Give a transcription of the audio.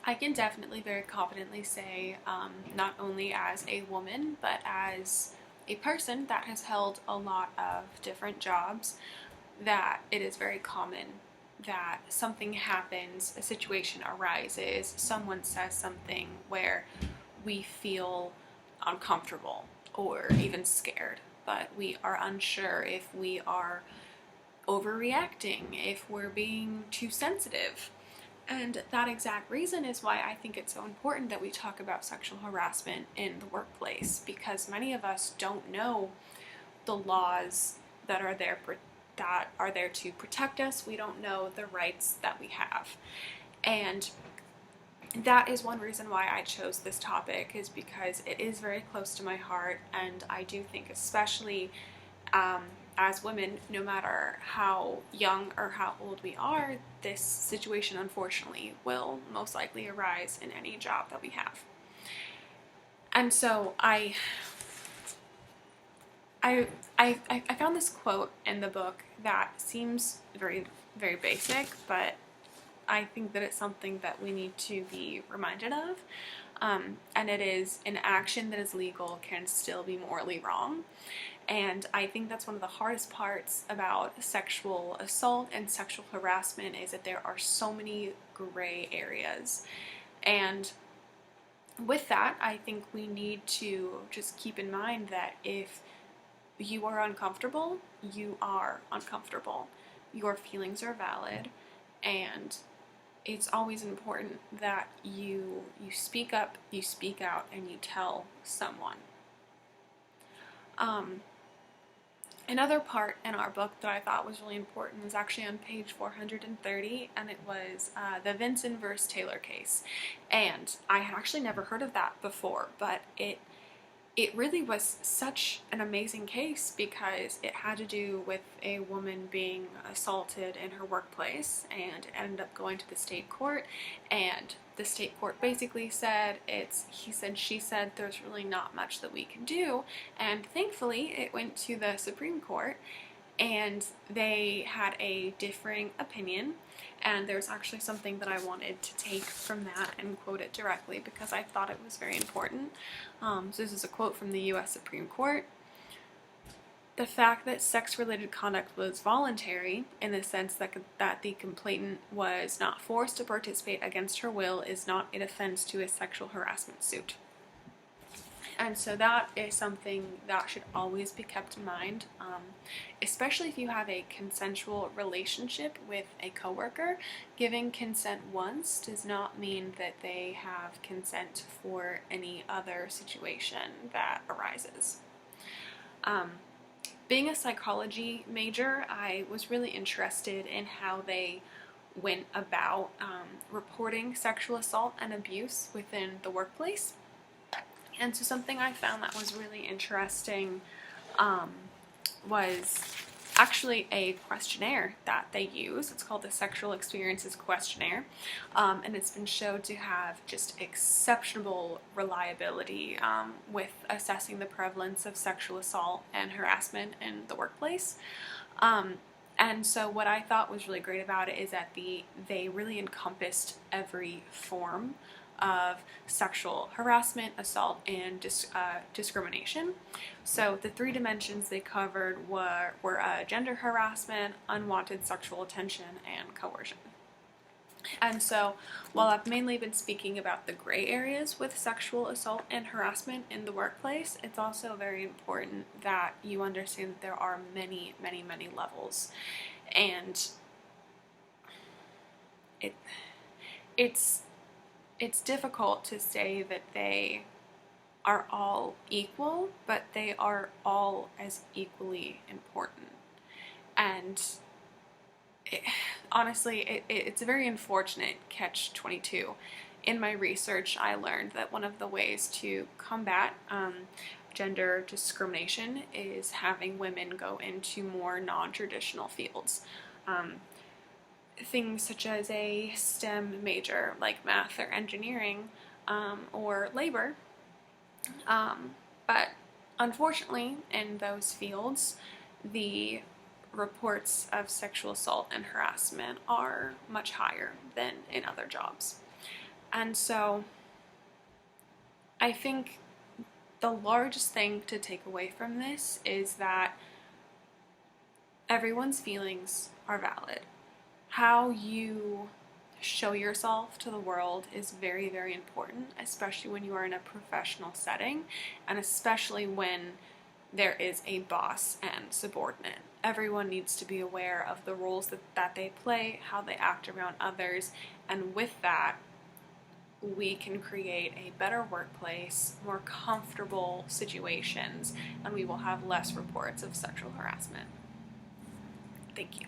I can definitely very confidently say, not only as a woman, but as a person that has held a lot of different jobs, that it is very common that something happens, a situation arises, someone says something where we feel uncomfortable or even scared, but we are unsure if we are overreacting, if we're being too sensitive. And that exact reason is why I think it's so important that we talk about sexual harassment in the workplace, because many of us don't know the laws that are there to protect us. We don't know the rights that we have. And that is one reason why I chose this topic, is because it is very close to my heart, and I do think, especially um, as women, no matter how young or how old we are, this situation unfortunately will most likely arise in any job that we have. And so I found this quote in the book that seems very, very basic, but I think that it's something that we need to be reminded of. And it is, an action that is legal can still be morally wrong. And I think that's one of the hardest parts about sexual assault and sexual harassment, is that there are so many gray areas. And with that, I think we need to just keep in mind that if you are uncomfortable, you are uncomfortable. Your feelings are valid, and it's always important that you speak up, you speak out, and you tell someone. Um, Another part in our book that I thought was really important was actually on page 430, and it was the Vinson versus Taylor case. And I had actually never heard of that before, but it really was such an amazing case, because it had to do with a woman being assaulted in her workplace, and it ended up going to the state court, and the state court basically said, it's he said, she said, there's really not much that we can do. And thankfully it went to the Supreme Court, and they had a differing opinion. And there's actually something that I wanted to take from that and quote it directly, because I thought it was very important. So this is a quote from the U.S. Supreme Court. The fact that sex-related conduct was voluntary, in the sense that the complainant was not forced to participate against her will, is not a defense to a sexual harassment suit. And so that is something that should always be kept in mind, especially if you have a consensual relationship with a coworker. Giving consent once does not mean that they have consent for any other situation that arises. Being a psychology major, I was really interested in how they went about reporting sexual assault and abuse within the workplace. And so something I found that was really interesting was actually a questionnaire that they use. It's called the Sexual Experiences Questionnaire, and it's been shown to have just exceptional reliability with assessing the prevalence of sexual assault and harassment in the workplace. And so what I thought was really great about it is that they really encompassed every form of sexual harassment, assault, and discrimination. So the three dimensions they covered were gender harassment, unwanted sexual attention, and coercion. And so while I've mainly been speaking about the gray areas with sexual assault and harassment in the workplace, it's also very important that you understand that there are many, many, many levels. And it's difficult to say that they are all equal, but they are all as equally important. And honestly, it's a very unfortunate catch-22. In my research, I learned that one of the ways to combat gender discrimination is having women go into more non-traditional fields. Things such as a STEM major like math or engineering, or labor. But unfortunately, in those fields, the reports of sexual assault and harassment are much higher than in other jobs. And so I think the largest thing to take away from this is that everyone's feelings are valid. How you show yourself to the world is very, very important, especially when you are in a professional setting, and especially when there is a boss and subordinate. Everyone needs to be aware of the roles that they play, how they act around others, and with that, we can create a better workplace, more comfortable situations, and we will have less reports of sexual harassment. Thank you.